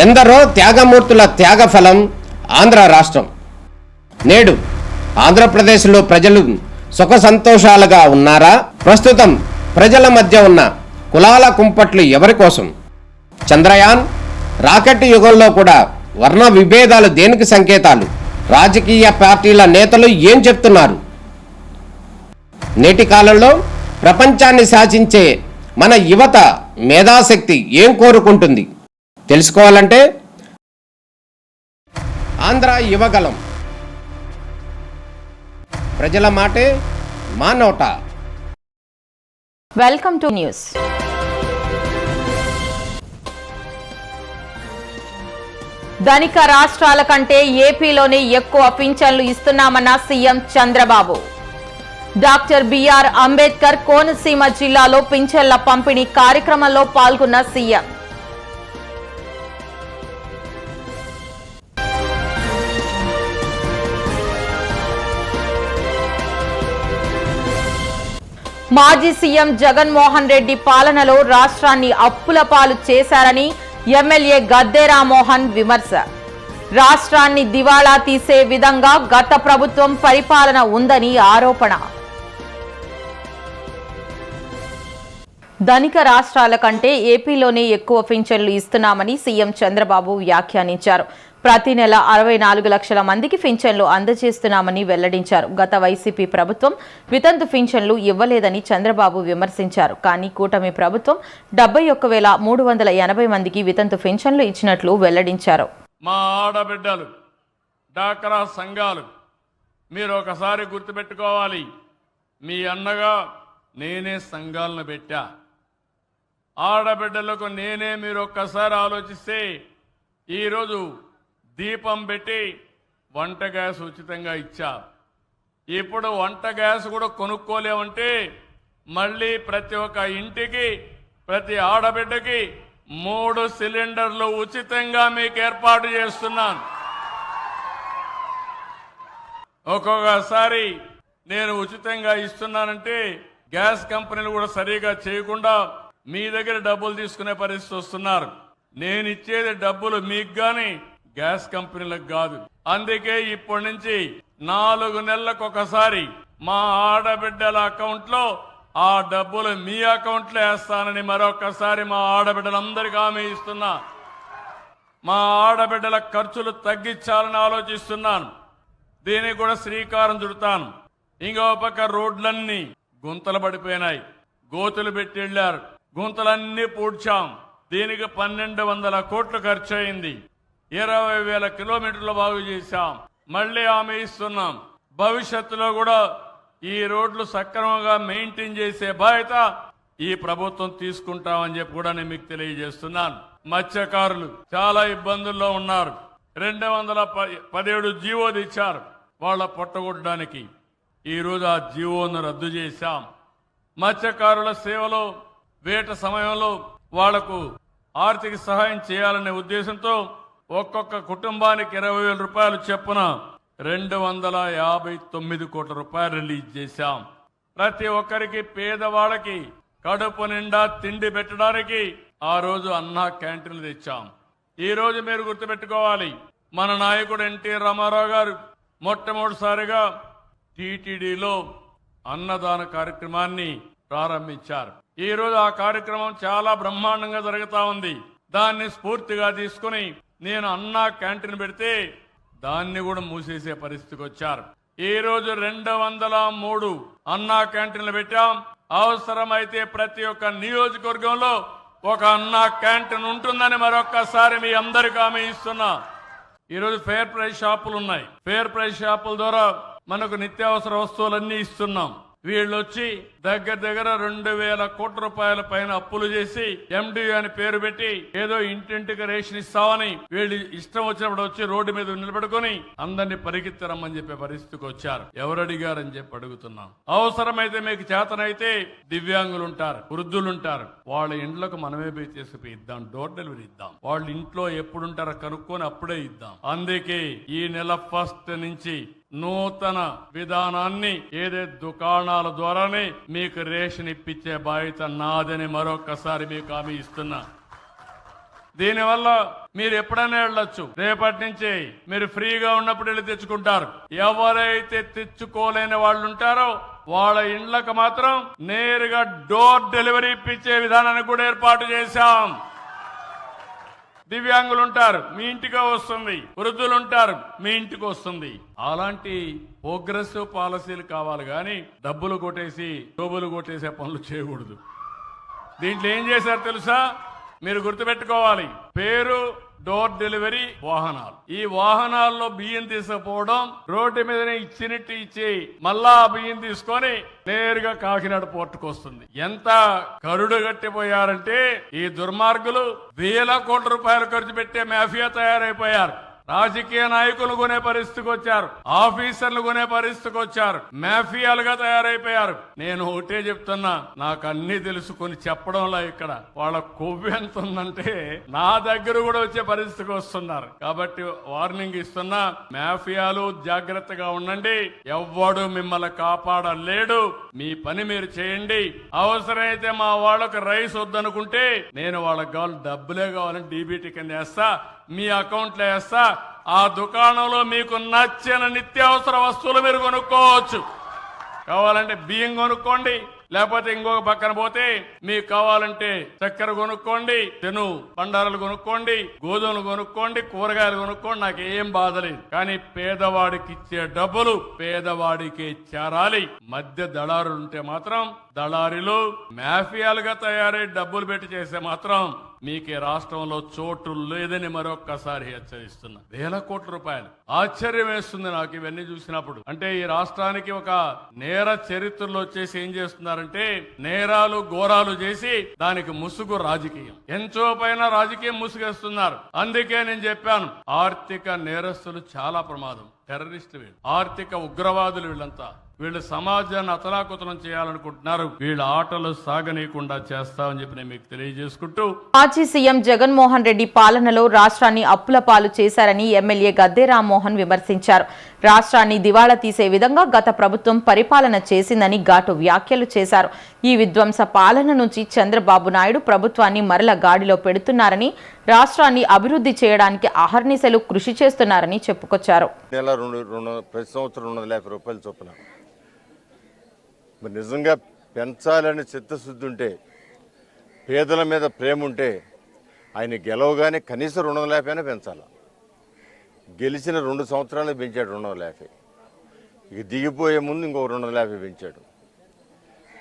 ఎందరో త్యాగమూర్తుల త్యాగఫలం ఆంధ్ర రాష్ట్రం. నేడు ఆంధ్రప్రదేశ్లో ప్రజలు సుఖ సంతోషాలుగా ఉన్నారా? ప్రస్తుతం ప్రజల మధ్య ఉన్న కులాల కుంపట్లు ఎవరి కోసం? చంద్రయాన్ రాకెట్ యుగంలో కూడా వర్ణ విభేదాలు దేనికి సంకేతాలు? రాజకీయ పార్టీల నేతలు ఏం చెప్తున్నారు? నేటి కాలంలో ప్రపంచాన్ని శాసించే మన యువత మేధాశక్తి ఏం కోరుకుంటుంది? తెలుసుకోవాలంటే ఆంధ్ర యువగలం. ప్రజల మాటే మా నోట. Welcome to news. ధనిక రాష్ట్రాల కంటే ఏపీలోనే ఎక్కువ పింఛన్లు ఇస్తున్నామన్న CM Chandrababu. Doctor BR Ambedkar Konaseema జిల్లాలో పింఛన్ల పంపిణీ కార్యక్రమంలో పాల్గొన్న సీఎం. మాజీ సీఎం జగన్మోహన్ రెడ్డి పాలనలో రాష్ట్రాన్ని అప్పుల పాలు చేశారని ఎమ్మెల్యే గద్దె రామ్మోహన్ విమర్శ. రాష్ట్రాన్ని దివాళా తీసే విధంగా గత ప్రభుత్వం పరిపాలన ఉందని ఆరోపణ. ధనిక రాష్ట్రాల కంటే ఏపీలోనే ఎక్కువ పింఛన్లు ఇస్తున్నామని సీఎం చంద్రబాబు వ్యాఖ్యానించారు. ప్రతి నెల 64 లక్షల మందికి పింఛన్లు అందజేస్తున్నామని వెల్లడించారు. గత వైసీపీ ప్రభుత్వం వితంతు పింఛన్లు ఇవ్వలేదని చంద్రబాబు విమర్శించారు. కానీ కూటమి ప్రభుత్వం 71,380 మందికి వితంతు పింఛన్లు ఇచ్చినట్లు వెల్లడించారు. మా ఆడబిడ్డలు డాక్రా సంఘాలు మీరు ఒకసారి గుర్తుపెట్టుకోవాలి. మీ అన్నగా నేనే సంఘాలను పెట్టా. ఆడబిడ్డలకు నేనే మీరు ఒక్కసారి ఆలోచిస్తే ఈరోజు దీపం పెట్టి వంట గ్యాస్ ఉచితంగా ఇచ్చా. ఇప్పుడు వంట గ్యాస్ కూడా కొనుక్కోలేమంటే మళ్ళీ ప్రతి ఒక్క ఇంటికి ప్రతి ఆడబిడ్డకి 3 సిలిండర్లు ఉచితంగా మీకు ఏర్పాటు చేస్తున్నాను. ఒక్కొక్కసారి నేను ఉచితంగా ఇస్తున్నానంటే గ్యాస్ కంపెనీలు కూడా సరిగా చేయకుండా మీ దగ్గర డబ్బులు తీసుకునే పరిస్థితి వస్తున్నారు. నేను ఇచ్చేది డబ్బులు మీకు గాని గ్యాస్ కంపెనీలకు కాదు. అందుకే ఇప్పటి నుంచి 4 నెలలకు ఒకసారి మా ఆడబిడ్డల అకౌంట్ లో ఆ డబ్బులు మీ అకౌంట్ లో వేస్తానని మరొకసారి మా ఆడబిడ్డలందరికీ హామీ ఇస్తున్నా. మా ఆడబిడ్డల ఖర్చులు తగ్గించాలని ఆలోచిస్తున్నాను. దీనికి కూడా శ్రీకారం చుడతాను. ఇంకో పక్క రోడ్లన్నీ గుంతలు పడిపోయినాయి. గోతులు పెట్టి వెళ్లారు. గుంతలన్నీ పూడ్చాం. దీనికి 1200 కోట్లు ఖర్చు అయింది. 20,000 కిలోమీటర్లు బాగు చేశాం. మళ్లీ హామీ ఇస్తున్నాం. భవిష్యత్తులో కూడా ఈ రోడ్లు సక్రమంగా మెయింటైన్ చేసే బాధ్యత ఈ ప్రభుత్వం తీసుకుంటామని చెప్పి కూడా నేను మీకు తెలియజేస్తున్నాను. మత్స్యకారులు చాలా ఇబ్బందుల్లో ఉన్నారు. 217 జీవో తెచ్చారు వాళ్ళ పొట్టగొట్టడానికి. ఈరోజు ఆ జీవోను రద్దు చేశాం. మత్స్యకారుల సేవలో వేట సమయంలో వాళ్లకు ఆర్థిక సహాయం చేయాలనే ఉద్దేశంతో ఒక్కొక్క కుటుంబానికి 20,000 రూపాయలు చొప్పున 259 కోట్ల రూపాయలు రిలీజ్ చేశాం. ప్రతి ఒక్కరికి పేదవాళ్ళకి కడుపు నిండా తిండి పెట్టడానికి ఆ రోజు అన్నా క్యాంటీన్లు తెచ్చాం. ఈ రోజు మీరు గుర్తుపెట్టుకోవాలి, మన నాయకుడు ఎన్టీ రామారావు గారు మొట్టమొదటిసారిగా టీటీడీలో అన్నదాన కార్యక్రమాన్ని ప్రారంభించారు. ఈ రోజు ఆ కార్యక్రమం చాలా బ్రహ్మాండంగా జరుగుతా ఉంది. దాన్ని స్ఫూర్తిగా తీసుకుని నేను అన్నా క్యాంటీన్ పెడితే దాన్ని కూడా మూసేసే పరిస్థితికి వచ్చారు. ఈ రోజు 203 అన్నా క్యాంటీన్లు పెట్టాం. అవసరమైతే ప్రతి ఒక్క నియోజకవర్గంలో ఒక అన్నా క్యాంటీన్ ఉంటుందని మరొక్కసారి మీ అందరికీ హామీ ఇస్తున్నా. ఈరోజు ఫేర్ ప్రైస్ షాపులు ఉన్నాయి. ఫేర్ ప్రైస్ షాపుల ద్వారా మనకు నిత్యావసర వస్తువులన్నీ ఇస్తున్నాం. వీళ్ళు వచ్చి దగ్గర 2,000 కోట్ల రూపాయల పైన అప్పులు చేసి ఎండి అని పేరు పెట్టి ఏదో ఇంటింటికి రేషన్ ఇస్తామని వీళ్ళు ఇష్టం వచ్చినప్పుడు వచ్చి రోడ్డు మీద నిలబడుకొని అందరినీ పరిగెత్తరమ్మని చెప్పే పరిస్థితికి వచ్చారు. ఎవరు అడిగారని చెప్పి అడుగుతున్నాం. అవసరమైతే మీకు చేతనైతే దివ్యాంగులు ఉంటారు, వృద్ధులు ఉంటారు, వాళ్ళ ఇండ్లకు మనమే పోయి తీసుకుపోయి ఇద్దాం. డోర్ డెలివరీ ఇద్దాం. వాళ్ళ ఇంట్లో ఎప్పుడుంటారో కనుక్కొని అప్పుడే ఇద్దాం. అందుకే ఈ నెల 1 నుంచి నూతన విధానాన్ని ఏదే దుకాణాల ద్వారానే మీకు రేషన్ ఇప్పించే బాధ్యత నాదని మరొకసారి మీకు హామీ ఇస్తున్నా. దీనివల్ల మీరు ఎప్పుడైనా వెళ్ళొచ్చు. రేపటి నుంచి మీరు ఫ్రీగా ఉన్నప్పుడు వెళ్ళి తెచ్చుకుంటారు. ఎవరైతే తెచ్చుకోలేని వాళ్ళు ఉంటారో వాళ్ళ ఇండ్లకు మాత్రం నేరుగా డోర్ డెలివరీ ఇప్పించే విధానాన్ని కూడా ఏర్పాటు చేశాం. దివ్యాంగులు ఉంటారు, మీ ఇంటికి వస్తుంది. వృద్ధులు ఉంటారు, మీ ఇంటికి వస్తుంది. అలాంటి ప్రోగ్రెసివ్ పాలసీలు కావాలి కానీ డబ్బులు కొట్టేసి డబ్బులు కొట్టేసే పనులు చేయకూడదు. దీంట్లో ఏం చేశారు తెలుసా? మీరు గుర్తుపెట్టుకోవాలి. పేరు డోర్ డెలివరీ వాహనాలు. ఈ వాహనాల్లో బియ్యం తీసుకుపోవడం, రోడ్డు మీదనే ఇచ్చినట్టు ఇచ్చి మళ్ళా బియ్యం తీసుకొని నేరుగా కాకినాడ పోర్టుకు వస్తుంది. ఎంత కరుడు గట్టిపోయారంటే ఈ దుర్మార్గులు వేల కోట్ల రూపాయలు ఖర్చు పెట్టే మాఫియా తయారైపోయారు. రాజకీయ నాయకులు కొనే పరిస్థితికి వచ్చారు, ఆఫీసర్లు కొనే పరిస్థితికి వచ్చారు, మాఫియాలుగా తయారైపోయారు. నేను ఒకటే చెప్తున్నా, నాకు అన్ని తెలుసుకొని చెప్పడంలో ఇక్కడ వాళ్ళ కొవ్వు ఎంత ఉందంటే నా దగ్గర కూడా వచ్చే పరిస్థితికి వస్తున్నారు. కాబట్టి వార్నింగ్ ఇస్తున్నా, మాఫియాలు జాగ్రత్తగా ఉండండి. ఎవ్వడు మిమ్మల్ని కాపాడలేడు. మీ పని మీరు చేయండి. అవసరమైతే మా వాళ్ళకు రైస్ వద్దనుకుంటే నేను వాళ్ళకి కావాలి డబ్బులే కావాలని డీబీటీ కింద వేస్తా, మీ అకౌంట్లో వేస్తా. ఆ దుకాణంలో మీకు నచ్చిన నిత్యావసర వస్తువులు మీరు కొనుక్కోవచ్చు. కావాలంటే బియ్యం కొనుక్కోండి, లేకపోతే ఇంకొక పక్కన పోతే మీకు కావాలంటే చక్కెర కొనుక్కోండి, తెను బండారాలు కొనుక్కోండి, గోధుమలు కొనుక్కోండి, కూరగాయలు కొనుక్కోండి. నాకు ఏం బాధ లేదు. కానీ పేదవాడికి ఇచ్చే డబ్బులు పేదవాడికి చేరాలి. మధ్య దళారులు ఉంటే మాత్రం, దళారీలు మాఫియాలుగా తయారై డబ్బులు పెట్టి చేస్తే మాత్రం మీకు రాష్ట్రంలో చోటు లేదని మరొక్కసారి హెచ్చరిస్తున్నా. వేల కోట్ల రూపాయలు. ఆశ్చర్యం వేస్తుంది నాకు ఇవన్నీ చూసినప్పుడు. అంటే ఈ రాష్ట్రానికి ఒక నేర చరిత్రలో వచ్చేసి ఏం చేస్తున్నారంటే నేరాలు ఘోరాలు చేసి దానికి ముసుగు రాజకీయం, ఎంచో పైన రాజకీయం ముసుగేస్తున్నారు. అందుకే నేను చెప్పాను, ఆర్థిక నేరస్తులు చాలా ప్రమాదం. టెర్రరిస్టులు వీళ్ళు, ఆర్థిక ఉగ్రవాదులు వీళ్ళంతా. వీళ్ళు సమాజాన్ని అతలాకుతలం చేయాలనుకుంటున్నారు. వీళ్ళ ఆటలు సాగనీయకుండా చేస్తామని చెప్పి నేను మీకు తెలియజేసుకుంటూ, మాజీ సీఎం జగన్మోహన్ రెడ్డి పాలనలో రాష్ట్రాన్ని అప్పుల పాలు చేశారని ఎమ్మెల్యే గద్దె రామ్మోహన్ విమర్శించారు. రాష్ట్రాన్ని దివాళా తీసే విధంగా గత ప్రభుత్వం పరిపాలన చేసిందని ఘాటు వ్యాఖ్యలు చేశారు. ఈ విధ్వంస పాలన నుంచి చంద్రబాబు నాయుడు ప్రభుత్వాన్ని మరల గాడిలో పెడుతున్నారని, రాష్ట్రాన్ని అభివృద్ధి చేయడానికి అహర్నిశలు కృషి చేస్తున్నారని చెప్పుకొచ్చారు. ప్రతి సంవత్సరం 250 రూపాయలు చొప్పున మరి నిజంగా పెంచాలని చిత్తశుద్ధి ఉంటే, పేదల మీద ప్రేమ ఉంటే ఆయన గెలవగానే కనీసం 250 పెంచాలి. గెలిచిన 2 సంవత్సరాలు పెంచాడు 250. ఇక దిగిపోయే ముందు ఇంకో 250 పెంచాడు.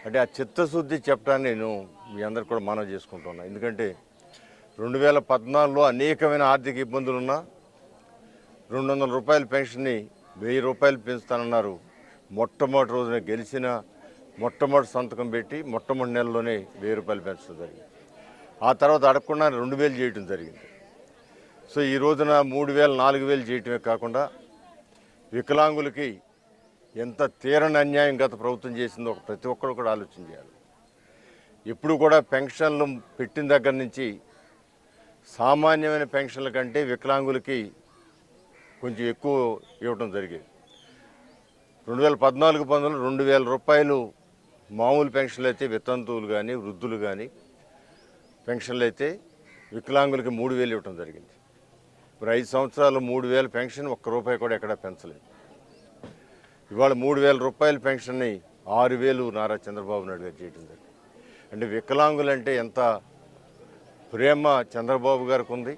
అంటే ఆ చిత్తశుద్ధి చెప్పడాన్ని నేను మీ అందరికి కూడా మనవి చేసుకుంటున్నా. ఎందుకంటే 2014లో అనేకమైన ఆర్థిక ఇబ్బందులున్నా 200 రూపాయల పెన్షన్ని 1000 రూపాయలు పెంచుతానన్నారు. మొట్టమొదటి రోజున గెలిచిన మొట్టమొదటి సంతకం పెట్టి మొట్టమొదటి నెలలోనే 1000 రూపాయలు పెంచడం జరిగింది. ఆ తర్వాత అడగకుండా 2000 చేయటం జరిగింది. సో ఈ రోజున 3000, 4000 చేయటమే కాకుండా వికలాంగులకి ఎంత తీరని అన్యాయం గత ప్రభుత్వం చేసిందో ప్రతి ఒక్కరు కూడా ఆలోచన చేయాలి. ఎప్పుడు కూడా పెన్షన్లు పెట్టిన దగ్గర నుంచి సామాన్యమైన పెన్షన్ల కంటే వికలాంగులకి కొంచెం ఎక్కువ ఇవ్వడం జరిగేది. 2014-15లో 2000 రూపాయలు మామూలు పెన్షన్లు అయితే వితంతువులు కానీ వృద్ధులు కానీ పెన్షన్లు అయితే వికలాంగులకి 3000 ఇవ్వడం జరిగింది. ఇప్పుడు 5 సంవత్సరాలు 3000 పెన్షన్ ఒక్క రూపాయి కూడా ఎక్కడా పెంచలేదు. ఇవాళ 3000 రూపాయల పెన్షన్ని 6000 నారా చంద్రబాబు నాయుడు గారు చేయడం జరిగింది. అంటే వికలాంగులంటే ఎంత ప్రేమ చంద్రబాబు గారికి ఉంది,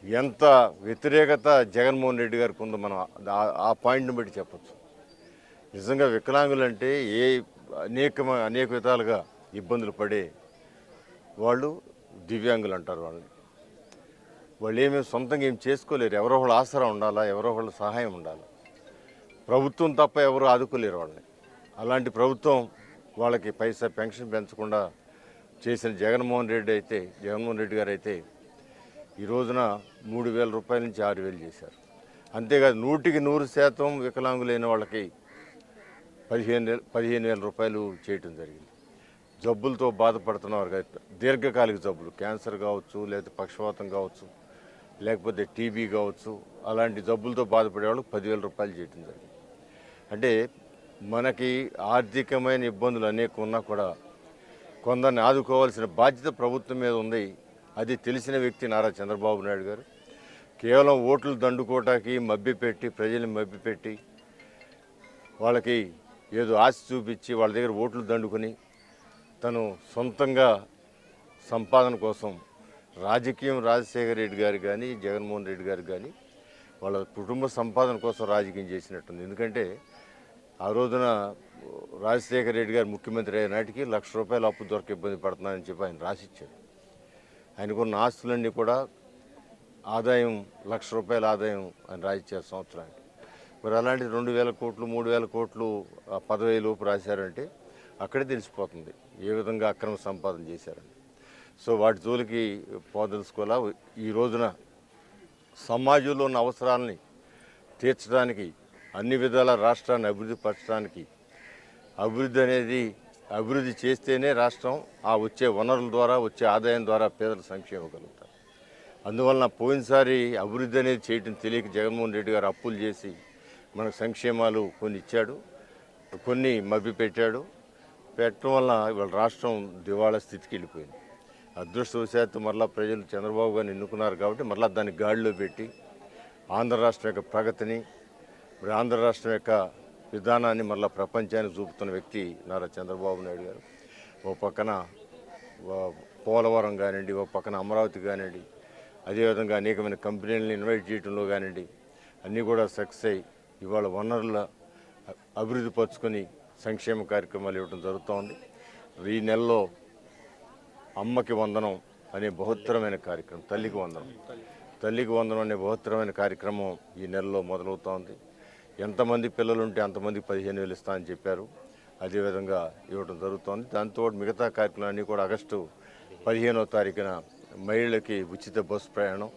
ఎంత వ్యతిరేకత జగన్మోహన్ రెడ్డి గారికి ఉందో మనం ఆ పాయింట్ని బట్టి చెప్పచ్చు. నిజంగా వికలాంగులంటే అనేక విధాలుగా ఇబ్బందులు పడే వాళ్ళు దివ్యాంగులు అంటారు. వాళ్ళు ఏమీ సొంతంగా ఏం చేసుకోలేరు. ఎవరో వాళ్ళ ఆసరా ఉండాలా, ఎవరో వాళ్ళ సహాయం ఉండాలి. ప్రభుత్వం తప్ప ఎవరు ఆదుకోలేరు వాళ్ళని. అలాంటి ప్రభుత్వం వాళ్ళకి పైసా పెన్షన్ పెంచకుండా చేసిన జగన్మోహన్ రెడ్డి గారు అయితే ఈ రోజున 3000 రూపాయల నుంచి 6000 చేశారు. అంతేకాదు 100% వికలాంగులైన వాళ్ళకి 15,000 రూపాయలు చేయటం జరిగింది. జబ్బులతో బాధపడుతున్నవారు, దీర్ఘకాలిక జబ్బులు, క్యాన్సర్ కావచ్చు, లేకపోతే పక్షవాతం కావచ్చు, లేకపోతే టీబీ కావచ్చు, అలాంటి జబ్బులతో బాధపడే వాళ్ళకి 10,000 రూపాయలు చేయటం జరిగింది. అంటే మనకి ఆర్థికమైన ఇబ్బందులు అనేక ఉన్నా కూడా కొందరిని ఆదుకోవాల్సిన బాధ్యత ప్రభుత్వం మీద ఉంది. అది తెలిసిన వ్యక్తి నారా చంద్రబాబు నాయుడు గారు. కేవలం ఓట్లు దండుకోవటానికి మభ్యపెట్టి, ప్రజల్ని మభ్యపెట్టి, వాళ్ళకి ఏదో ఆశ చూపించి వాళ్ళ దగ్గర ఓట్లు దండుకొని తను సొంతంగా సంపాదన కోసం రాజకీయం రాజశేఖర రెడ్డి గారు కానీ జగన్మోహన్ రెడ్డి గారు కానీ వాళ్ళ కుటుంబ సంపాదన కోసం రాజకీయం చేసినట్టుంది. ఎందుకంటే ఆ రోజున రాజశేఖర రెడ్డి గారు ముఖ్యమంత్రి అయిన నాటికి ₹1,00,000 అప్పు దొరక ఇబ్బంది పడుతున్నారని చెప్పి ఆయన రాసిచ్చాడు. ఆయనకున్న ఆస్తులన్నీ కూడా ఆదాయం ₹1,00,000 ఆదాయం ఆయన రాసిచ్చారు సంవత్సరానికి. మరి అలాంటి 2,000 కోట్లు 3,000 కోట్లు పదవి లోపు రాశారంటే అక్కడే తెలిసిపోతుంది ఏ విధంగా అక్రమ సంపాదన చేశారని. సో వాటి జోలికి పోదలుచుకోవాలా. ఈ రోజున సమాజంలో ఉన్న అవసరాలని తీర్చడానికి అన్ని విధాల రాష్ట్రాన్ని అభివృద్ధి పరచడానికి, అభివృద్ధి చేస్తేనే రాష్ట్రం ఆ వచ్చే వనరుల ద్వారా వచ్చే ఆదాయం ద్వారా పేదల సంక్షేమం కలుగుతారు. అందువలన పోయినసారి అభివృద్ధి అనేది చేయటం తెలియక జగన్మోహన్ రెడ్డి గారు అప్పులు చేసి మనకు సంక్షేమాలు కొన్ని ఇచ్చాడు, కొన్ని మభ్యపెట్టాడు. పెట్టడం వల్ల ఇవాళ రాష్ట్రం దివాళా స్థితికి వెళ్ళిపోయింది. అదృష్టవశాత్తు మరలా ప్రజలు చంద్రబాబు గారిని ఎన్నుకున్నారు కాబట్టి మరలా దాన్ని గాడిలో పెట్టి ఆంధ్ర రాష్ట్రం యొక్క ప్రగతిని, ఆంధ్ర రాష్ట్రం యొక్క విధానాన్ని మరలా ప్రపంచానికి చూపుతున్న వ్యక్తి నారా చంద్రబాబు నాయుడు గారు. ఓ పక్కన పోలవరం కానివ్వండి, ఓ పక్కన అమరావతి కానివ్వండి, అదేవిధంగా అనేకమైన కంపెనీలను ఇన్వైట్ చేయడంలో కానివ్వండి, అన్నీ కూడా సక్సెస్ అయ్యి ఇవాళ వనరుల అభివృద్ధి పరుచుకొని సంక్షేమ కార్యక్రమాలు ఇవ్వడం జరుగుతూ ఉంది. ఈ నెలలో అమ్మకి వందనం అనే బహుత్తరమైన కార్యక్రమం, తల్లికి వందనం అనే బహుత్తరమైన కార్యక్రమం ఈ నెలలో మొదలవుతూ ఉంది. ఎంతమంది పిల్లలు ఉంటే అంతమందికి 15,000 ఇస్తా అని చెప్పారు. అదేవిధంగా ఇవ్వడం జరుగుతోంది. దాంతో మిగతా కార్యక్రమాలన్నీ కూడా ఆగస్టు 15వ తారీఖున మహిళలకి ఉచిత బస్సు ప్రయాణం,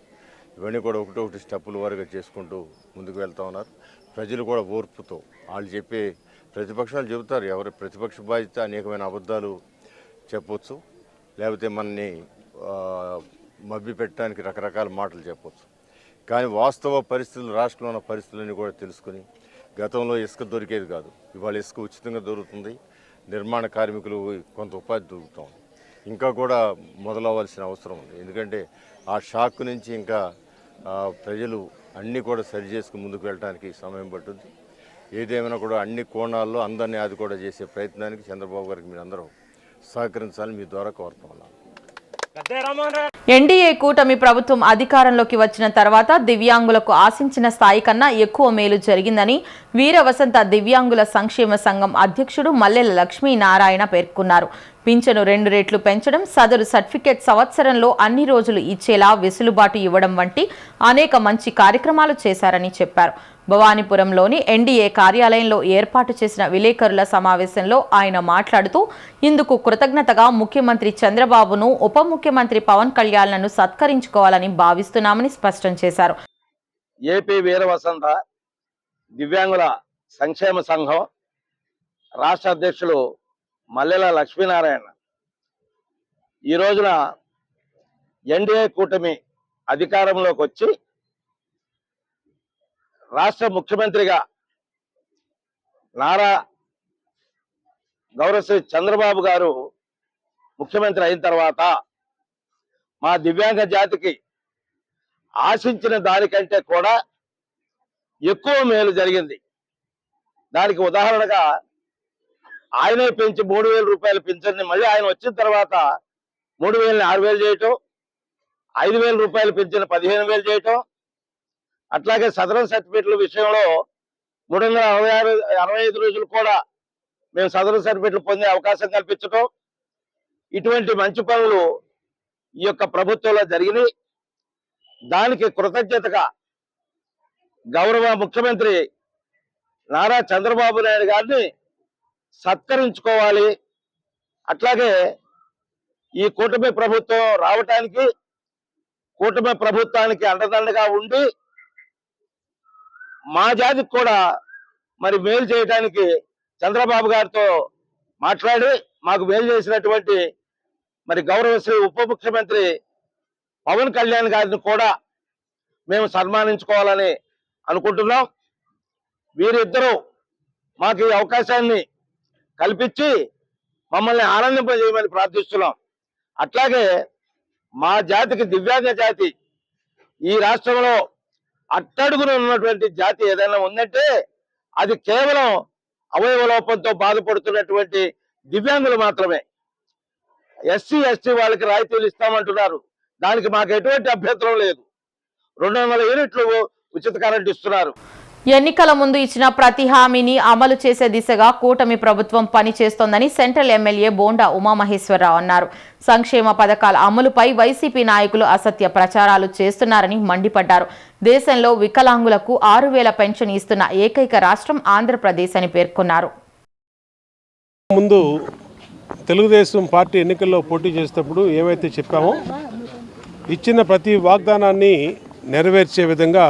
ఇవన్నీ కూడా ఒకటొకటి స్టెప్పుల వారుగా చేసుకుంటూ ముందుకు వెళ్తూ ఉన్నారు. ప్రజలు కూడా ఓర్పుతో వాళ్ళు చెప్పే, ప్రతిపక్షాలు చెబుతారు, ఎవరి ప్రతిపక్ష బాధ్యత అనేకమైన అబద్ధాలు చెప్పవచ్చు, లేకపోతే మనని మభ్య పెట్టడానికి రకరకాల మాటలు చెప్పవచ్చు. కానీ వాస్తవ పరిస్థితులు, రాష్ట్రంలో ఉన్న పరిస్థితులన్నీ కూడా తెలుసుకుని, గతంలో ఇసుక దొరికేది కాదు, ఇవాళ ఇసుక ఉచితంగా దొరుకుతుంది. నిర్మాణ కార్మికులు కొంత ఉపాధి దొరుకుతాం, ఇంకా కూడా మొదలవ్వాల్సిన అవసరం ఉంది. ఎందుకంటే ఆ షాక్ నుంచి ఇంకా ప్రజలు అన్నీ కూడా సరి చేసుకుని ముందుకు వెళ్ళడానికి సమయం పట్టుద్ది. ఏదేమైనా కూడా అన్ని కోణాల్లో అందరినీ అది కూడా చేసే ప్రయత్నానికి చంద్రబాబు గారికి మీరు అందరూ సహకరించాలని మీ ద్వారా కోరుతా ఉన్నాను. ఎన్డీఏ కూటమి ప్రభుత్వం అధికారంలోకి వచ్చిన తర్వాత దివ్యాంగులకు ఆశించిన స్థాయి కన్నా ఎక్కువ మేలు జరిగిందని వీర వసంత దివ్యాంగుల సంక్షేమ సంఘం అధ్యక్షుడు మల్లెల లక్ష్మీనారాయణ పేర్కొన్నారు. పింఛను 2 రెట్లు పెంచడం, సదరు సర్టిఫికేట్ సంవత్సరంలో అన్ని రోజులు ఇచ్చేలా వెసులుబాటు ఇవ్వడం వంటి అనేక మంచి కార్యక్రమాలు చేశారని చెప్పారు. భవానీపురంలోని ఎన్డీఏ కార్యాలయంలో ఏర్పాటు చేసిన విలేకరుల సమావేశంలో ఆయన మాట్లాడుతూ, ఇందుకు కృతజ్ఞతగా ముఖ్యమంత్రి చంద్రబాబును, ఉప ముఖ్యమంత్రి పవన్ కళ్యాణ్లను సత్కరించుకోవాలని భావిస్తున్నామని స్పష్టం చేశారు. ఏపీ వీరవసంత దివ్యాంగుల సంక్షేమ సంఘం రాష్ట్ర అధ్యక్షులు మల్లెల లక్ష్మీనారాయణ ఈ రోజున ఎన్డీఏ కూటమి అధికారంలోకి వచ్చి రాష్ట్ర ముఖ్యమంత్రిగా నారా గౌరవశ్రీ చంద్రబాబు గారు ముఖ్యమంత్రి అయిన తర్వాత మా దివ్యాంగ జాతికి ఆశించిన దానికంటే కూడా ఎక్కువ మేలు జరిగింది. దానికి ఉదాహరణగా ఆయనే పెంచి 3,000 రూపాయలు పింఛన్ని మళ్ళీ ఆయన వచ్చిన తర్వాత 3,000ని 6,000 చేయటం, 5,000 రూపాయలు పింఛన్ 15,000 చేయటం, అట్లాగే సదరన్ సర్టిఫికెట్ల విషయంలో 365 రోజులు కూడా మేము సదరన్ సర్టిఫికెట్లు పొందే అవకాశం కల్పించటం, ఇటువంటి మంచి పనులు ఈ యొక్క ప్రభుత్వంలో జరిగినాయి. దానికి కృతజ్ఞతగా గౌరవ ముఖ్యమంత్రి నారా చంద్రబాబు నాయుడు గారిని సత్కరించుకోవాలి. అట్లాగే ఈ కూటమి ప్రభుత్వం రావటానికి, కూటమి ప్రభుత్వానికి అండదండగా ఉండి మా జాతికి కూడా మరి మేలు చేయడానికి చంద్రబాబు గారితో మాట్లాడి మాకు మేలు చేసినటువంటి మరి గౌరవశ్రీ ఉప ముఖ్యమంత్రి పవన్ కళ్యాణ్ గారిని కూడా మేము సన్మానించుకోవాలని అనుకుంటున్నాం. వీరిద్దరూ మాకు ఈ అవకాశాన్ని కల్పించి మమ్మల్ని ఆనందింపజేయమని ప్రార్థిస్తున్నాం. అట్లాగే మా జాతికి దివ్యాంగ జాతి ఈ రాష్ట్రంలో అట్టడుగున ఉన్నటువంటి జాతి ఏదైనా ఉందంటే అది కేవలం అవయవ లోపంతో బాధపడుతున్నటువంటి దివ్యాంగులు మాత్రమే. ఎస్సీ ఎస్టీ వాళ్ళకి రాయితీలు ఇస్తామంటున్నారు. దానికి మాకు ఎటువంటి అభ్యంతరం లేదు. 200 యూనిట్లు ఉచిత కరెంట్ ఇస్తున్నారు. ఎన్నికల ముందు ఇచ్చిన ప్రతి హామీని అమలు చేసే దిశగా కూటమి ప్రభుత్వం పనిచేస్తోందని సెంట్రల్ ఎమ్మెల్యే బోండా ఉమామహేశ్వరరావు అన్నారు. సంక్షేమ పథకాల అమలుపై వైసీపీ నాయకులు అసత్య ప్రచారాలు చేస్తున్నారని మండిపడ్డారు. దేశంలో వికలాంగులకు 6,000 పెన్షన్ ఇస్తున్న ఏకైక రాష్ట్రం ఆంధ్రప్రదేశ్ అని పేర్కొన్నారు. ముందు తెలుగుదేశం పార్టీ ఎన్నికల్లో పోటీ చేసేటప్పుడు ఏవైతే చెప్పామో ఇచ్చిన ప్రతి వాగ్దానాన్ని నెరవేర్చే విధంగా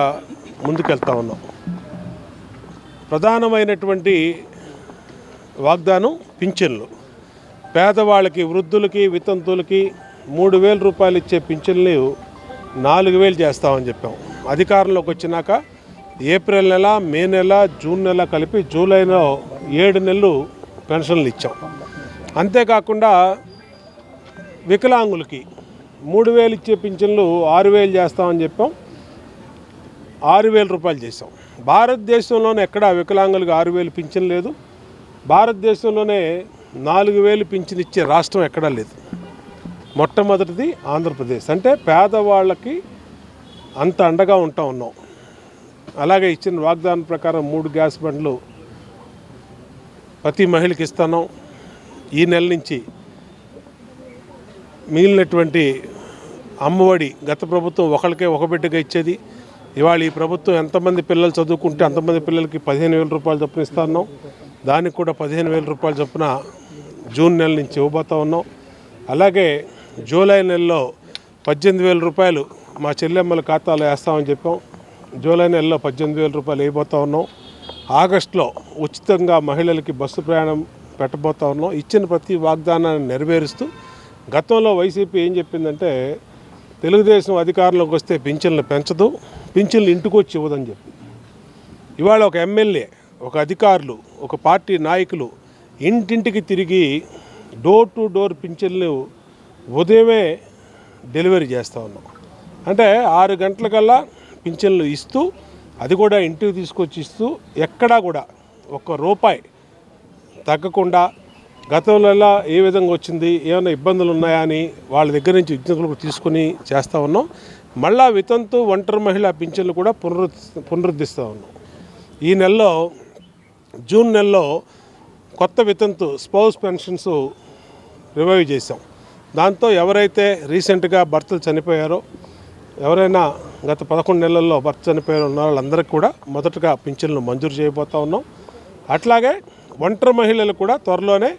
ముందుకెళ్తా ఉన్నాం. ప్రధానమైనటువంటి వాగ్దానం పింఛన్లు. పేదవాళ్ళకి, వృద్ధులకి, వితంతులకి 3,000 రూపాయలు ఇచ్చే పింఛన్లు 4,000 చేస్తామని చెప్పాం. అధికారంలోకి వచ్చినాక ఏప్రిల్ నెల, మే నెల, జూన్ నెల కలిపి జూలైలో 7 నెలలు పెన్షన్లు ఇచ్చాం. అంతేకాకుండా వికలాంగులకి 3,000 ఇచ్చే పింఛన్లు 6,000 చేస్తామని చెప్పాం. 6,000 రూపాయలు చేసాం. భారతదేశంలోనే ఎక్కడా వికలాంగులకు 6,000 పింఛన్ లేదు. భారతదేశంలోనే 4,000 పింఛన్ ఇచ్చే రాష్ట్రం ఎక్కడా లేదు. మొట్టమొదటిది ఆంధ్రప్రదేశ్. అంటే పేదవాళ్ళకి అంత అండగా ఉంటా ఉన్నాం. అలాగే ఇచ్చిన వాగ్దానం ప్రకారం 3 గ్యాస్ బండ్లు ప్రతి మహిళకి ఇస్తున్నాం. ఈ నెల నుంచి మిగిలినటువంటి అమ్మఒడి గత ప్రభుత్వం ఒకరికే ఒక బిడ్డగా ఇచ్చేది. ఇవాళ ఈ ప్రభుత్వం ఎంతమంది పిల్లలు చదువుకుంటే అంతమంది పిల్లలకి 15,000 రూపాయలు చొప్పున ఇస్తున్నాం. దానికి కూడా 15,000 రూపాయలు చొప్పున జూన్ నెల నుంచి ఇవ్వబోతా ఉన్నాం. అలాగే జూలై నెలలో 18,000 రూపాయలు మా చెల్లెమ్మల ఖాతాలో వేస్తామని చెప్పాం. జూలై నెలలో 18,000 రూపాయలు వేయబోతా ఉన్నాం. ఆగస్టులో ఉచితంగా మహిళలకి బస్సు ప్రయాణం పెట్టబోతా ఉన్నాం. ఇచ్చిన ప్రతి వాగ్దానాన్ని నెరవేరుస్తూ గతంలో వైసీపీ ఏం చెప్పిందంటే తెలుగుదేశం అధికారంలోకి వస్తే పింఛన్లు పెంచదు, పింఛన్లు ఇంటికి వచ్చి ఇవ్వదని చెప్పి. ఇవాళ ఒక ఎమ్మెల్యే, ఒక అధికారులు, ఒక పార్టీ నాయకులు ఇంటింటికి తిరిగి డోర్ టు డోర్ పింఛన్లు ఉదయమే డెలివరీ చేస్తూ ఉన్నాం. అంటే 6 గంటలకల్లా పింఛన్లు ఇస్తూ, అది కూడా ఇంటికి తీసుకొచ్చి ఇస్తూ, ఎక్కడా కూడా ₹1 తగ్గకుండా గతంలో ఏ విధంగా వచ్చింది, ఏమైనా ఇబ్బందులు ఉన్నాయా అని వాళ్ళ దగ్గర నుంచి విజ్ఞతలు తీసుకుని చేస్తూ ఉన్నాం. మళ్ళా వితంతు ఒంటరి మహిళా పింఛన్లు కూడా పునరుద్ధరిస్తూ ఉన్నాం. ఈ నెలలో జూన్ నెలలో కొత్త వితంతు స్పౌస్ పెన్షన్స్ రివైవ్ చేసాం. దాంతో ఎవరైతే రీసెంట్గా భర్తలు చనిపోయారో, ఎవరైనా గత 11 నెలల్లో భర్త చనిపోయారో ఉన్న వాళ్ళందరికీ కూడా మొదటగా పింఛన్లు మంజూరు చేయబోతూ ఉన్నాం. అట్లాగే ఒంటరి మహిళలు కూడా త్వరలోనే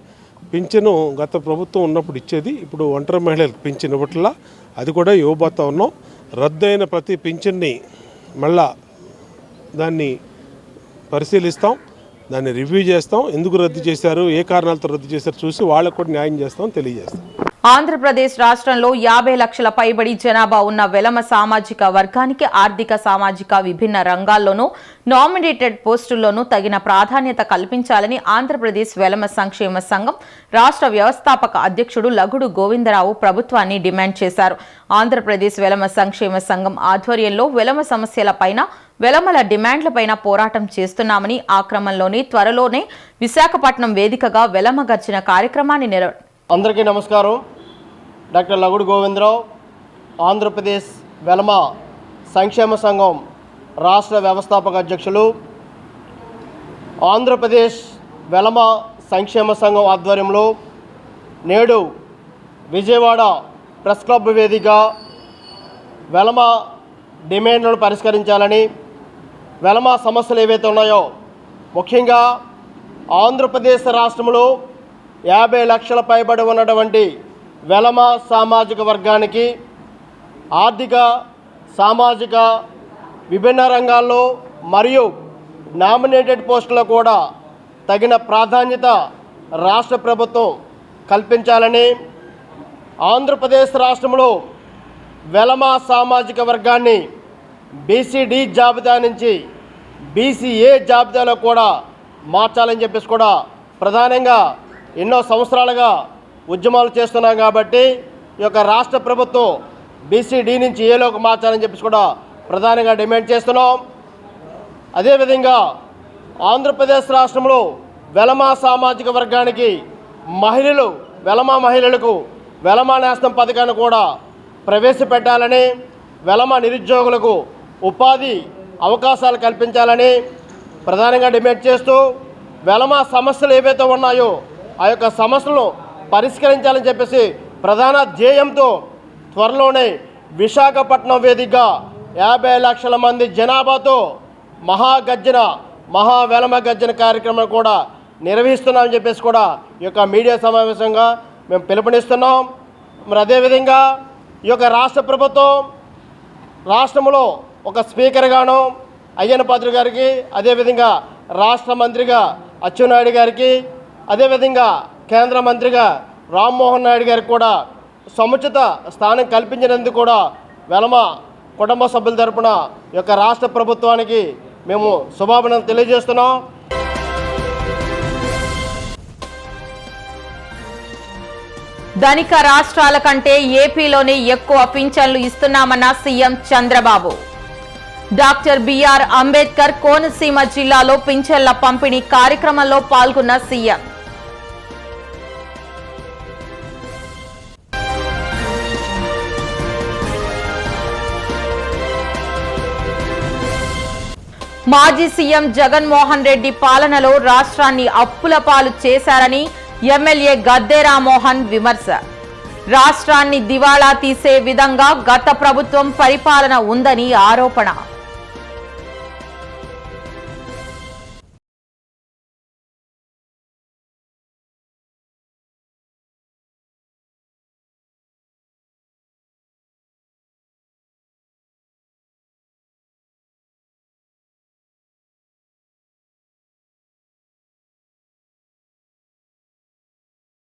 పింఛను గత ప్రభుత్వం ఉన్నప్పుడు ఇచ్చేది ఇప్పుడు ఒంటరి మహిళలకు పింఛన్ ఇవ్వట్లా, అది కూడా ఇవ్వబోతూ ఉన్నాం. రద్దయిన ప్రతి పింఛన్ని మళ్ళా దాన్ని పరిశీలిస్తాం, దాన్ని రివ్యూ చేస్తాం. ఎందుకు రద్దు చేశారు, ఏ కారణాలతో రద్దు చేశారు చూసి వాళ్ళకు కూడా న్యాయం చేస్తాం, తెలియజేస్తాం. ఆంధ్రప్రదేశ్ రాష్ట్రంలో 50 లక్షల పైబడి జనాభా ఉన్న వెలమ సామాజిక వర్గానికి ఆర్థిక, సామాజిక విభిన్న రంగాల్లోనూ నామినేటెడ్ పోస్టుల్లోనూ తగిన ప్రాధాన్యత కల్పించాలని ఆంధ్రప్రదేశ్ వెలమ సంక్షేమ సంఘం రాష్ట్ర వ్యవస్థాపక అధ్యక్షుడు లగుడు గోవిందరావు ప్రభుత్వాన్ని డిమాండ్ చేశారు. ఆంధ్రప్రదేశ్ వెలమ సంక్షేమ సంఘం ఆధ్వర్యంలో వెలమ సమస్యలపైన, వెలమల డిమాండ్లపైన పోరాటం చేస్తున్నామని, ఆ క్రమంలోనే త్వరలోనే విశాఖపట్నం వేదికగా వెలమ గర్జన కార్యక్రమాన్ని అందరికీ నమస్కారం. డాక్టర్ లగుడు గోవిందరావు, ఆంధ్రప్రదేశ్ వెలమ సంక్షేమ సంఘం రాష్ట్ర వ్యవస్థాపక అధ్యక్షులు. ఆంధ్రప్రదేశ్ వెలమ సంక్షేమ సంఘం ఆధ్వర్యంలో నేడు విజయవాడ ప్రెస్ క్లబ్ వేదిక వెలమ డిమాండ్లను పరిష్కరించాలని, వెలమ సమస్యలు ఏవైతే ఉన్నాయో, ముఖ్యంగా ఆంధ్రప్రదేశ్ రాష్ట్రంలో 50 లక్షల పైబడి ఉన్నటువంటి వెలమ సామాజిక వర్గానికి ఆర్థిక, సామాజిక విభిన్న రంగాల్లో మరియు నామినేటెడ్ పోస్టుల్లో కూడా తగిన ప్రాధాన్యత రాష్ట్ర ప్రభుత్వం కల్పించాలని, ఆంధ్రప్రదేశ్ రాష్ట్రంలో వెలమ సామాజిక వర్గాన్ని బీసీడీ జాబితా నుంచి బీసీఏ జాబితాలో కూడా మార్చాలని చెప్పేసి కూడా ప్రధానంగా ఎన్నో సంవత్సరాలుగా ఉద్యమాలు చేస్తున్నాం. కాబట్టి ఈ యొక్క రాష్ట్ర ప్రభుత్వం BCD నుంచి ఏలోకి మార్చాలని చెప్పేసి కూడా ప్రధానంగా డిమాండ్ చేస్తున్నాం. అదేవిధంగా ఆంధ్రప్రదేశ్ రాష్ట్రంలో వెలమ సామాజిక వర్గానికి వెలమ మహిళలకు వెలమ నేస్తం పథకాన్ని కూడా ప్రవేశపెట్టాలని, వెలమ నిరుద్యోగులకు ఉపాధి అవకాశాలు కల్పించాలని ప్రధానంగా డిమాండ్ చేస్తూ వెలమ సమస్యలు ఏవైతే ఉన్నాయో ఆ యొక్క సమస్యలను పరిష్కరించాలని చెప్పేసి ప్రధాన ధ్యేయంతో త్వరలోనే విశాఖపట్నం వేదికగా 50 లక్షల మంది జనాభాతో వెలమ గర్జన కార్యక్రమం కూడా నిర్వహిస్తున్నామని చెప్పేసి కూడా ఈ యొక్క మీడియా సమావేశంగా మేము పిలుపునిస్తున్నాం. మరి అదేవిధంగా ఈ యొక్క రాష్ట్ర ప్రభుత్వం రాష్ట్రంలో ఒక స్పీకర్గాను అయ్యన్న పాత్రుడు గారికి, అదేవిధంగా రాష్ట్ర మంత్రిగా అచ్చెన్నాయుడు గారికి, అదేవిధంగా కేంద్ర మంత్రిగా రామ్మోహన్ నాయుడు గారికి కూడా సముచిత స్థానం కల్పించినందుకు కూడా వెలమ కుటుంబ సభ్యుల తరపున ఈ యొక్క రాష్ట్ర ప్రభుత్వానికి మేము శుభాభినందనలు తెలియజేస్తున్నాం. ధనిక రాష్ట్రాల కంటే ఏపీలోనే ఎక్కువ పింఛన్లు ఇస్తున్నామన్న CM Chandrababu. Doctor BR Ambedkar Konaseema జిల్లాలో పింఛన్ల పంపిణీ కార్యక్రమంలో పాల్గొన్న సీఎం. మాజీ సీఎం జగన్మోహన్ రెడ్డి పాలనలో రాష్ట్రాన్ని అప్పుల పాలు చేశారని ఎమ్మెల్యే గద్దె రామ్మోహన్ విమర్శ. రాష్ట్రాన్ని దివాళా తీసే విధంగా గత ప్రభుత్వం పరిపాలన ఉందని ఆరోపణ.